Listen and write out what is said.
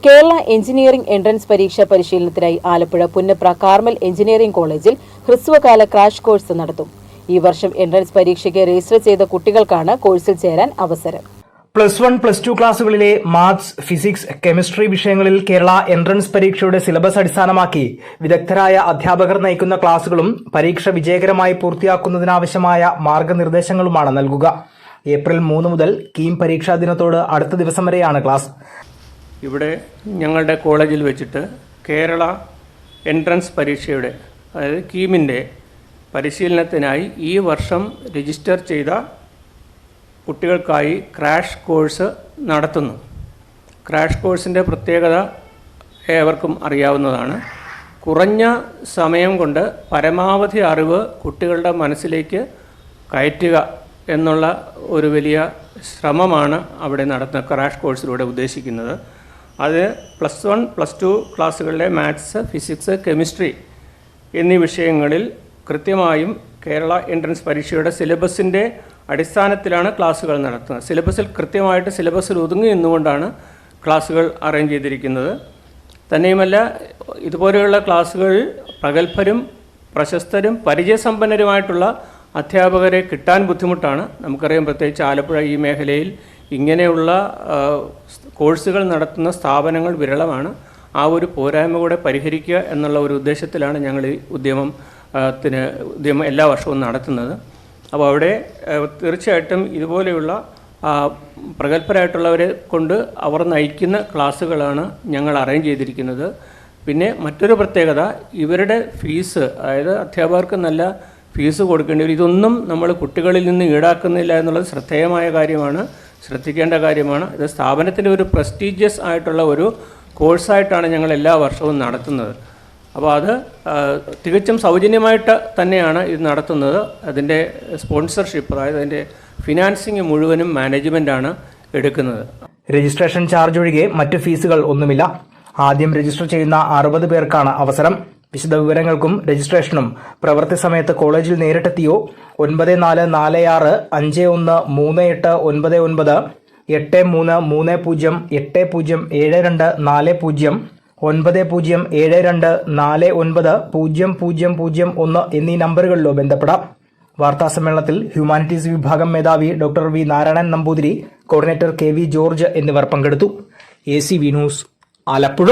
Kerala engineering entrance പരീക്ഷാ പരിശീലനത്തിനായി Alappuzha Punnapra Carmel engineering കോളേജിൽ ഹ്രസ്വകാല ക്രാഷ് കോഴ്സ് നടത്തും. ഈ വർഷം എൻട്രൻസ് പരീക്ഷയ്ക്ക് രജിസ്റ്റർ ചെയ്ത കുട്ടികൾക്കാണ് കോഴ്സിൽ ചേരാൻ അവസരം. +1, +2 ക്ലാസുകളിലെ മാത്സ്, ഫിസിക്സ്, കെമിസ്ട്രി വിഷയങ്ങളിൽ കേരള എൻട്രൻസ് പരീക്ഷയുടെ സിലബസ് അടിസ്ഥാനമാക്കി വിദഗ്ധരായ അധ്യാപകർ നയിക്കുന്ന ക്ലാസുകളും പരീക്ഷ വിജയകരമായി പൂർത്തിയാക്കുന്നതിനാവശ്യമായ മാർഗനിർദ്ദേശങ്ങളുമാണ് നൽകുക. ഏപ്രിൽ 3 മുതൽ കീം പരീക്ഷാ ദിനത്തോട് അടുത്ത ദിവസം വരെയാണ് ക്ലാസ്. ഇവിടെ ഞങ്ങളുടെ കോളേജിൽ വെച്ചിട്ട് കേരള എൻട്രൻസ് പരീക്ഷയുടെ അതായത് കീമിൻ്റെ പരിശീലനത്തിനായി ഈ വർഷം രജിസ്റ്റർ ചെയ്ത കുട്ടികൾക്കായി ക്രാഷ് കോഴ്സ് നടത്തുന്നു. ക്രാഷ് കോഴ്സിൻ്റെ പ്രത്യേകത ഏവർക്കും അറിയാവുന്നതാണ്. കുറഞ്ഞ സമയം കൊണ്ട് പരമാവധി അറിവ് കുട്ടികളുടെ മനസ്സിലേക്ക് കയറ്റുക എന്നുള്ള ഒരു വലിയ ശ്രമമാണ് അവിടെ നടത്തുന്ന ക്രാഷ് കോഴ്സിലൂടെ ഉദ്ദേശിക്കുന്നത്. അത് +1, +2 ക്ലാസ്സുകളിലെ മാത്സ്, ഫിസിക്സ്, കെമിസ്ട്രി എന്നീ വിഷയങ്ങളിൽ കൃത്യമായും കേരള എൻട്രൻസ് പരീക്ഷയുടെ സിലബസിൻ്റെ അടിസ്ഥാനത്തിലാണ് ക്ലാസ്സുകൾ നടത്തുന്നത്. കൃത്യമായിട്ട് സിലബസിൽ ഒതുങ്ങി നിന്നുകൊണ്ടാണ് ക്ലാസ്സുകൾ അറേഞ്ച് ചെയ്തിരിക്കുന്നത്. തന്നെയുമല്ല, ഇതുപോലെയുള്ള ക്ലാസ്സുകളിൽ പ്രഗത്ഭരും പ്രശസ്തരും പരിചയസമ്പന്നരുമായിട്ടുള്ള അധ്യാപകരെ കിട്ടാൻ ബുദ്ധിമുട്ടാണ്. നമുക്കറിയാം, പ്രത്യേകിച്ച് ആലപ്പുഴ ഈ മേഖലയിൽ ഇങ്ങനെയുള്ള കോഴ്സുകൾ നടത്തുന്ന സ്ഥാപനങ്ങൾ വിരളമാണ്. ആ ഒരു പോരായ്മ കൂടെ പരിഹരിക്കുക എന്നുള്ള ഒരു ഉദ്ദേശത്തിലാണ് ഞങ്ങൾ ഈ ഉദ്യമം എല്ലാ വർഷവും നടത്തുന്നത്. അപ്പോൾ അവിടെ തീർച്ചയായിട്ടും ഇതുപോലെയുള്ള പ്രഗത്ഭരായിട്ടുള്ളവരെ കൊണ്ട് അവർ നയിക്കുന്ന ക്ലാസ്സുകളാണ് ഞങ്ങൾ അറേഞ്ച് ചെയ്തിരിക്കുന്നത്. പിന്നെ മറ്റൊരു പ്രത്യേകത, ഇവരുടെ ഫീസ്, അതായത് അധ്യാപകർക്ക് നല്ല ഫീസ് കൊടുക്കേണ്ടി വരും. ഇതൊന്നും നമ്മൾ കുട്ടികളിൽ നിന്ന് ഈടാക്കുന്നില്ല എന്നുള്ളത് ശ്രദ്ധിക്കേണ്ട കാര്യമാണ്. ഇത് സ്ഥാപനത്തിൻ്റെ ഒരു പ്രസ്റ്റീജിയസ് ആയിട്ടുള്ള ഒരു കോഴ്സായിട്ടാണ് ഞങ്ങൾ എല്ലാ വർഷവും നടത്തുന്നത്. അപ്പോൾ അത് തികച്ചും സൗജന്യമായിട്ട് തന്നെയാണ് ഇത് നടത്തുന്നത്. അതിൻ്റെ സ്പോൺസർഷിപ്പ്, അതായത് അതിൻ്റെ ഫിനാൻസിങ് മുഴുവനും മാനേജ്മെൻറ്റാണ് എടുക്കുന്നത്. രജിസ്ട്രേഷൻ ചാർജ് ഒഴികെ മറ്റ് ഫീസുകൾ ഒന്നുമില്ല. ആദ്യം രജിസ്റ്റർ ചെയ്യുന്ന 60 പേർക്കാണ് അവസരം. വിശദ വിവരങ്ങൾക്കും രജിസ്ട്രേഷനും പ്രവൃത്തി സമയത്ത് കോളേജിൽ നേരിട്ടെത്തിയോ 9446 5138 99 8330 807240 9072490001 എന്നീ നമ്പറുകളിലോ ബന്ധപ്പെടാം. വാർത്താസമ്മേളനത്തിൽ ഹ്യൂമാനിറ്റീസ് വിഭാഗം മേധാവി doctor V Narayanan Namboothiri, coordinator KV George എന്നിവർ പങ്കെടുത്തു. ACV news, Alappuzha.